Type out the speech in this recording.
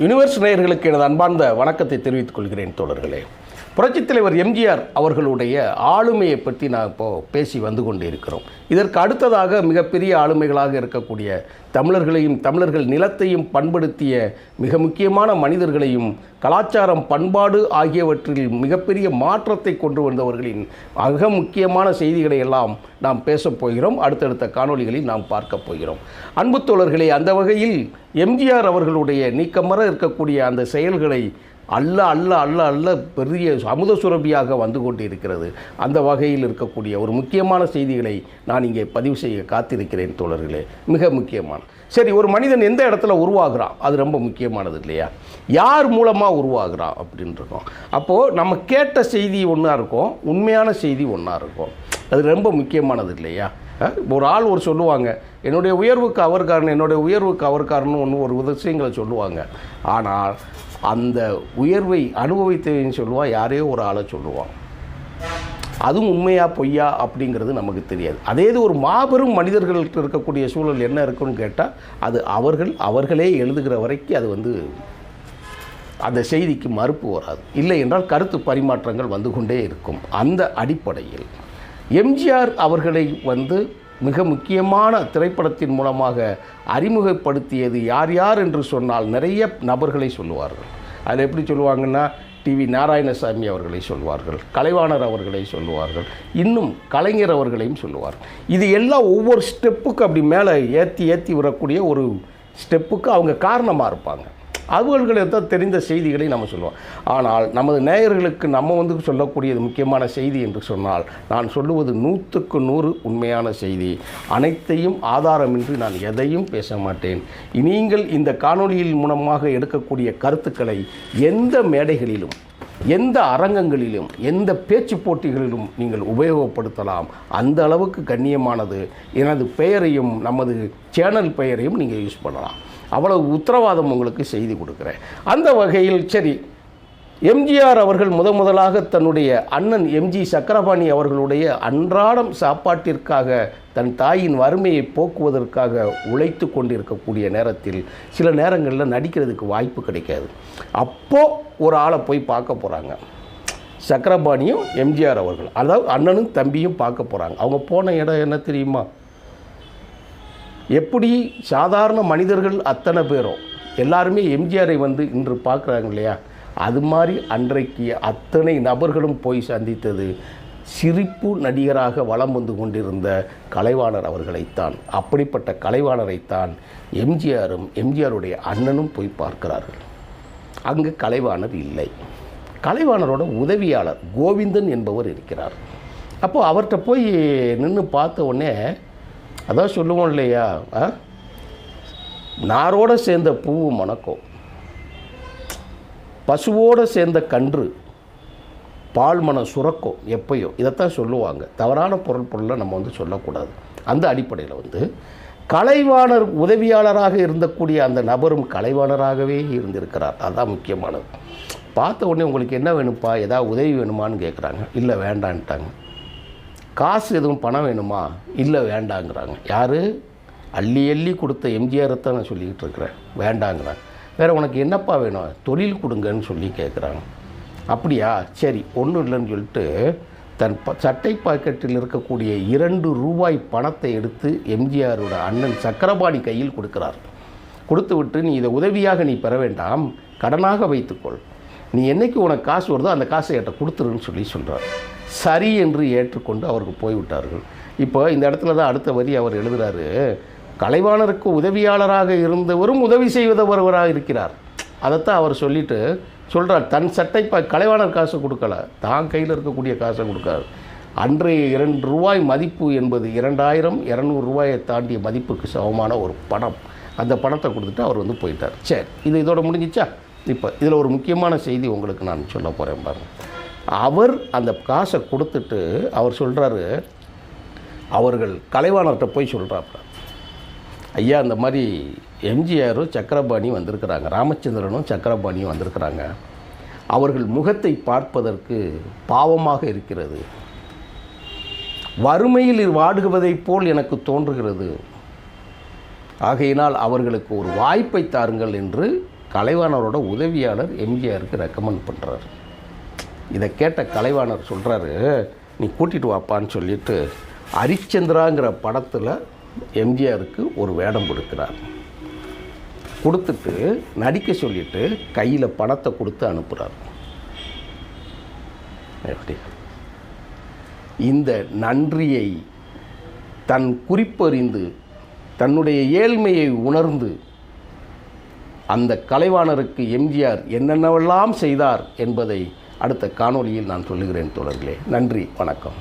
Universe நேயர்களுக்கு எனது அன்பார்ந்த வணக்கத்தை தெரிவித்துக் கொள்கிறேன் தோழர்களே. புரட்சித் தலைவர் எம்ஜிஆர் அவர்களுடைய ஆளுமையை பற்றி நான் இப்போது பேசி வந்து கொண்டு இருக்கிறோம். இதற்கு அடுத்ததாக மிகப்பெரிய ஆளுமைகளாக இருக்கக்கூடிய தமிழர்களையும் தமிழர்கள் நிலத்தையும் பண்படுத்திய மிக முக்கியமான மனிதர்களையும் கலாச்சாரம் பண்பாடு ஆகியவற்றில் மிகப்பெரிய மாற்றத்தை கொண்டு வந்தவர்களின் மிக முக்கியமான செய்திகளை எல்லாம் நாம் பேசப் போகிறோம். அடுத்தடுத்த காணொளிகளில் நாம் பார்க்க போகிறோம். அன்பு தோழர்களே, அந்த வகையில் எம்ஜிஆர் அவர்களுடைய நீக்கமற இருக்கக்கூடிய அந்த செயல்களை அல்ல அல்ல அல்ல அல்ல பெரிய அமுத சுரபியாக வந்து கொண்டு இருக்கிறது. அந்த வகையில் இருக்கக்கூடிய ஒரு முக்கியமான செய்திகளை நான் இங்கே பதிவு செய்ய காத்திருக்கிறேன் தோழர்களே. மிக முக்கியமான சரி, ஒரு மனிதன் எந்த இடத்துல உருவாகிறான் அது ரொம்ப முக்கியமானது இல்லையா? யார் மூலமாக உருவாகிறான் அப்படின்றோம். அப்போது நம்ம கேட்ட செய்தி ஒன்றா இருக்கும், உண்மையான செய்தி ஒன்றா இருக்கும். அது ரொம்ப முக்கியமானது இல்லையா? ஒரு ஆள் சொல்லுவாங்க, என்னுடைய உயர்வுக்கு அவர் காரணம், என்னுடைய உயர்வுக்கு அவர் காரணம் ஒரு விஷயங்களை சொல்லுவாங்க. ஆனால் அந்த உயர்வை அனுபவித்தவன்னு சொல்லுவான், யாரையோ ஒரு ஆளை சொல்லுவான். அதுவும் உண்மையா பொய்யா அப்படிங்கிறது நமக்கு தெரியாது. அதே இது ஒரு மாபெரும் மனிதர்களுக்கு இருக்கக்கூடிய சூழல் என்ன இருக்குன்னு கேட்டால் அது அவர்களே எழுதுகிற வரைக்கும் அது அந்த செய்திக்கு மறுப்பு வராது. இல்லை என்றால் கருத்து பரிமாற்றங்கள் வந்து கொண்டே இருக்கும். அந்த அடிப்படையில் எம்ஜிஆர் அவர்களை மிக முக்கியமான திரைப்படத்தின் மூலமாக அறிமுகப்படுத்தியது யார் யார் என்று சொன்னால் நிறைய நபர்களை சொல்லுவார்கள். அது எப்படி சொல்லுவாங்கன்னா, டிவி நாராயணசாமி அவர்களை சொல்வார்கள், கலைவாணர் அவர்களை சொல்லுவார்கள், இன்னும் கலைஞர் அவர்களையும் சொல்லுவார்கள். இது எல்லாம் ஒவ்வொரு ஸ்டெப்புக்கு அப்படி மேலே ஏற்றி வரக்கூடிய ஒரு ஸ்டெப்புக்கு அவங்க காரணமாக இருப்பாங்க. அவர்களுக்கு தான் தெரிந்த செய்திகளை நம்ம சொல்லுவோம். ஆனால் நமது நேயர்களுக்கு நம்ம சொல்லக்கூடியது முக்கியமான செய்தி என்று சொன்னால், நான் சொல்லுவது 100க்கு 100 உண்மையான செய்தி. அனைத்தையும் ஆதாரமின்றி நான் எதையும் பேச மாட்டேன். நீங்கள் இந்த காணொளியின் மூலமாக எடுக்கக்கூடிய கருத்துக்களை எந்த மேடைகளிலும், எந்த அரங்கங்களிலும், எந்த பேச்சு போட்டிகளிலும் நீங்கள் உபயோகப்படுத்தலாம். அந்த அளவுக்கு கண்ணியமானது. எனது பெயரையும் நமது சேனல் பெயரையும் நீங்கள் யூஸ் பண்ணலாம். அவ்வளவு உத்தரவாதம் உங்களுக்கு செய்தி கொடுக்குறேன். அந்த வகையில் சரி, எம்ஜிஆர் அவர்கள் முதலாக தன்னுடைய அண்ணன் எம்ஜி சக்கரபாணி அவர்களுடைய அன்றாடம் சாப்பாட்டிற்காக தன் தாயின் வறுமையை போக்குவதற்காக உழைத்து கொண்டிருக்கக்கூடிய நேரத்தில் சில நேரங்களில் நடிக்கிறதுக்கு வாய்ப்பு கிடைக்காது. அப்போது ஒரு ஆளை போய் பார்க்க போகிறாங்க. சக்கரபாணியும் எம்ஜிஆர் அவர்கள், அதாவது அண்ணனும் தம்பியும் பார்க்க போகிறாங்க. அவங்க போன இடம் என்ன தெரியுமா? எப்படி சாதாரண மனிதர்கள் அத்தனை பேரும் எல்லாருமே எம்ஜிஆரை இன்று பார்க்குறாங்க இல்லையா? அது மாதிரி அன்றைக்கு அத்தனை நபர்களும் போய் சந்தித்தது சிரிப்பு நடிகராக வலம் வந்து கொண்டிருந்த கலைவாணர் அவர்களைத்தான். அப்படிப்பட்ட கலைவாணரைத்தான் எம்ஜிஆரும் எம்ஜிஆருடைய அண்ணனும் போய் பார்க்கிறார்கள். அங்கு கலைவாணர் இல்லை. கலைவாணரோட உதவியாளர் கோவிந்தன் என்பவர் இருக்கிறார். அப்போது அவர்கிட்ட போய் நின்று பார்த்த உடனே அதான் சொல்லுவோம் இல்லையா, நாரோடு சேர்ந்த பூவு மணக்கும், பசுவோடு சேர்ந்த கன்று பால் மனம் சுரக்கும் எப்பயோ, இதைத்தான் சொல்லுவாங்க. தவறான பொருளை நம்ம சொல்லக்கூடாது. அந்த அடிப்படையில் கலைவாணர் உதவியாளராக இருந்தக்கூடிய அந்த நபரும் கலைவாணராகவே இருந்திருக்கிறார். அதுதான் முக்கியமானது. பார்த்த உடனே உங்களுக்கு என்ன வேணும்ப்பா, ஏதாவது உதவி வேணுமான்னு கேட்குறாங்க. இல்லை வேண்டான்ட்டாங்க. காசு எதுவும் பணம் வேணுமா? இல்லை வேண்டாங்கிறாங்க. யார்? அள்ளி அள்ளி கொடுத்த எம்ஜிஆரை தான் நான் சொல்லிக்கிட்டு இருக்கிறேன். வேண்டாங்கிறாங்க. வேறு உனக்கு என்னப்பா வேணும்? தொழில் கொடுங்கன்னு சொல்லி கேட்குறாங்க. அப்படியா, சரி ஒன்றும் இல்லைன்னு சொல்லிட்டு தன் சட்டை பாக்கெட்டில் இருக்கக்கூடிய 2 ரூபாய் பணத்தை எடுத்து எம்ஜிஆரோட அண்ணன் சக்கரபாணி கையில் கொடுக்குறார். கொடுத்து விட்டு, நீ இதை உதவியாக நீ பெற வேண்டாம், கடனாக வைத்துக்கொள், நீ என்றைக்கு உனக்கு காசு வருதோ அந்த காசை என்கிட்ட கொடுத்துருன்னு சொல்கிறார். சரி என்று ஏற்றுக்கொண்டு அவருக்கு போய்விட்டார்கள். இப்போ இந்த இடத்துல தான் அடுத்த வரி அவர் எழுதுகிறாரு, கலைவாணருக்கு உதவியாளராக இருந்தவரும் உதவி செய்வதவராக இருக்கிறார். அதைத்தான் அவர் சொல்லிட்டு சொல்கிறார், தன் சட்டை கலைவாணர் காசை கொடுக்கல, தான் கையில் இருக்கக்கூடிய காசை கொடுக்காரு. அன்றைய 2 ரூபாய் மதிப்பு என்பது 2200 ரூபாயை தாண்டிய மதிப்புக்கு சமமான ஒரு பணம். அந்த பணத்தை கொடுத்துட்டு அவர் போயிட்டார். சரி, இது இதோட முடிஞ்சிச்சா? இப்போ இதில் ஒரு முக்கியமான செய்தி உங்களுக்கு நான் சொல்ல போகிறேன் பாருங்கள். அவர் அந்த காசை கொடுத்துட்டு அவர் சொல்கிறாரு, அவர்கள் கலைவாணர்கிட்ட போய் சொல்கிறாப்புல, ஐயா இந்த மாதிரி எம்ஜிஆரும் சக்கரபாணியும் வந்திருக்கிறாங்க, ராமச்சந்திரனும் சக்கரபாணியும் வந்திருக்கிறாங்க, அவர்கள் முகத்தை பார்ப்பதற்கு பாவமாக இருக்கிறது, வறுமையில் வாடுவதைப் போல் எனக்கு தோன்றுகிறது, ஆகையினால் அவர்களுக்கு ஒரு வாய்ப்பை தாருங்கள் என்று கலைவாணரோட உதவியாளர் எம்ஜிஆருக்கு ரெக்கமெண்ட் பண்ணுறாரு. இதை கேட்ட கலைவாணர் சொல்கிறாரு, நீ கூட்டிகிட்டு வாப்பான்னு சொல்லிட்டு ஹரிச்சந்திராங்கிற படத்தில் எம்ஜிஆருக்கு ஒரு வேடம் கொடுக்குறார். கொடுத்துட்டு நடிக்க சொல்லிவிட்டு கையில் பணத்தை கொடுத்து அனுப்புகிறார். எப்படி இந்த நன்றியை தன் குறிப்பறிந்து தன்னுடைய ஏழ்மையை உணர்ந்து அந்த கலைவாணருக்கு எம்ஜிஆர் என்னென்னவெல்லாம் செய்தார் என்பதை அடுத்த காணொளியில் நான் சொல்லுகிறேன் தோழர்களே. நன்றி, வணக்கம்.